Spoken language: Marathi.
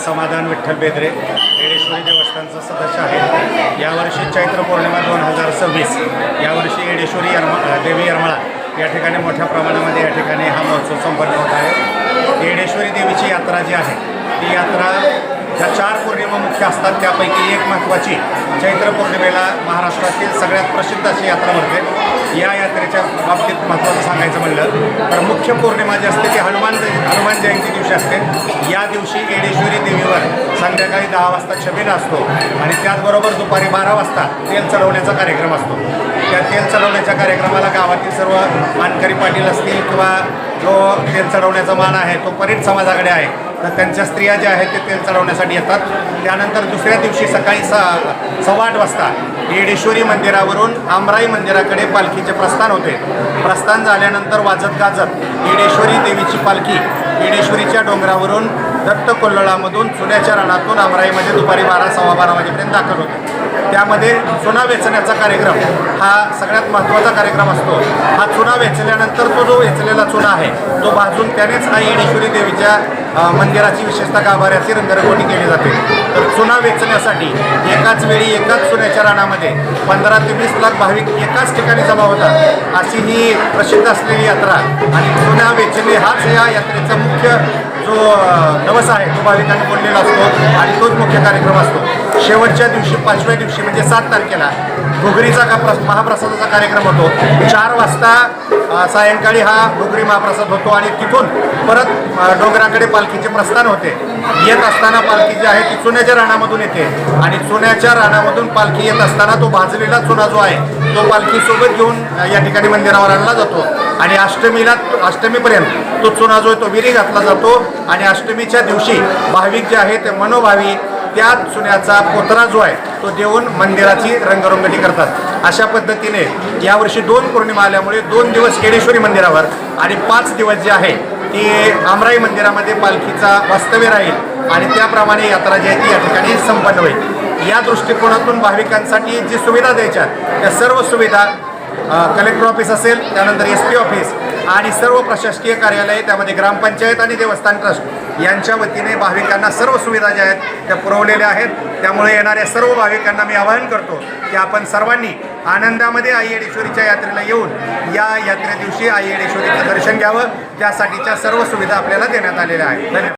समाधान विठ्ठल बेदरे येडेश्वरी देवस्थानचा सदस्य आहे। यावर्षी चैत्र पौर्णिमा 2026 यावर्षी येडेश्वरी देवी यरमाळा या ठिकाणी मोठ्या प्रमाणामध्ये या ठिकाणी हा महोत्सव संपन्न होत आहे। येडेश्वरी देवीची यात्रा जी आहे ती यात्रा ज्या 4 पौर्णिमा मुख्य असतात त्यापैकी एक महत्त्वाची चैत्र पौर्णिमेला महाराष्ट्रातील सगळ्यात प्रसिद्ध अशी यात्रा भरते। या यात्रेच्या बाबतीत महत्त्वाचं सांगायचं म्हणलं तर मुख्य पौर्णिमा जी असते ती हनुमान जयंती दिवशी असते। या दिवशी येडेश्वरी देवीवर संध्याकाळी 10 वाजता छबिना असतो आणि त्याचबरोबर दुपारी 12 वाजता तेल चढवण्याचा कार्यक्रम असतो। त्या तेल चढवण्याच्या कार्यक्रमाला गावातील सर्व मानकरी पाटील असतील किंवा जो तेल चढवण्याचा मान आहे तो परीट समाजाकडे आहे तर त्यांच्या स्त्रिया ज्या आहेत ते तेल चढवण्यासाठी येतात। त्यानंतर दुसऱ्या दिवशी सकाळी 8:15 वाजता येडेश्वरी मंदिरावरून आमराई मंदिराकडे पालखीचे प्रस्थान होते। प्रस्थान झाल्यानंतर वाजत गाजत येडेश्वरी देवीची पालखी येडेश्वरीच्या डोंगरावरून दत्त कोल्हळामधून चुन्याच्या रानातून आमराईमध्ये दुपारी 12-12:15 वाजेपर्यंत दाखल होते। त्यामध्ये चुना वेचण्याचा कार्यक्रम हा सगळ्यात महत्त्वाचा कार्यक्रम असतो। हा चुना वेचल्यानंतर तो जो वेचलेला चुना आहे तो भाजून त्यानेच हा येडेश्वरी देवीच्या मंदिराची विशेषतः गाभाऱ्याची रंगरंगोटी केली जाते। तर चुना वेचण्यासाठी एकाच वेळी एकाच चुन्याच्या रानामध्ये 15 ते 20 लाख भाविक एकाच ठिकाणी जमा होतात अशी ही प्रसिद्ध असलेली यात्रा आणि चुना वेचणे हाच या यात्रेचा मुख्य जो नवस आहे तो भाविकांनी बोललेला असतो आणि तोच मुख्य कार्यक्रम असतो। शेवटच्या दिवशी 5व्या दिवशी म्हणजे 7 तारखेला घुगरीचा महाप्रसादाचा कार्यक्रम होतो। 4 वाजता सायंकाळी हा घुगरी महाप्रसाद होतो आणि तिथून परत डोंगराकडे पालखीचे प्रस्थान होते। येत असताना पालखी जी आहे ती चुन्याच्या रानामधून येते आणि चुन्याच्या रानामधून पालखी येत असताना तो भाजलेला चुना जो आहे तो पालखीसोबत घेऊन या ठिकाणी मंदिरावर आणला जातो आणि अष्टमीपर्यंत तो चुना जो आहे तो विरी घातला जातो आणि अष्टमीच्या दिवशी भाविक जे आहेत ते मनोभावी त्या चुन्याचा पोतरा जो आहे तो देऊन मंदिराची रंगरंगटी करतात। अशा पद्धतीने यावर्षी 2 पौर्णिमा आल्यामुळे 2 दिवस येडेश्वरी मंदिरावर आणि 5 दिवस जे आहे ती आमराई मंदिरामध्ये पालखीचा वास्तव्य राहील आणि त्याप्रमाणे यात्रा जी आहे ती या ठिकाणी संपन्न होईल। या दृष्टिकोनातून भाविकांसाठी जी सुविधा द्यायच्या त्या सर्व सुविधा कलेक्टर ऑफिस असेल, त्यानंतर SP ऑफिस आणि सर्व प्रशासकीय कार्यालय, त्यामध्ये ग्रामपंचायत आणि देवस्थान ट्रस्ट यांच्या वतीने भाविकांना सर्व सुविधा ज्या आहेत त्या पुरवलेल्या आहेत। त्यामुळे येणाऱ्या सर्व भाविकांना मी आवाहन करतो की आपण सर्वांनी आनंदामध्ये आई येडेश्वरीच्या यात्रेला येऊन या यात्रे दिवशी आई येडेश्वरीचं दर्शन घ्यावं। त्यासाठीच्या सर्व सुविधा आपल्याला देण्यात आलेल्या आहेत। धन्यवाद।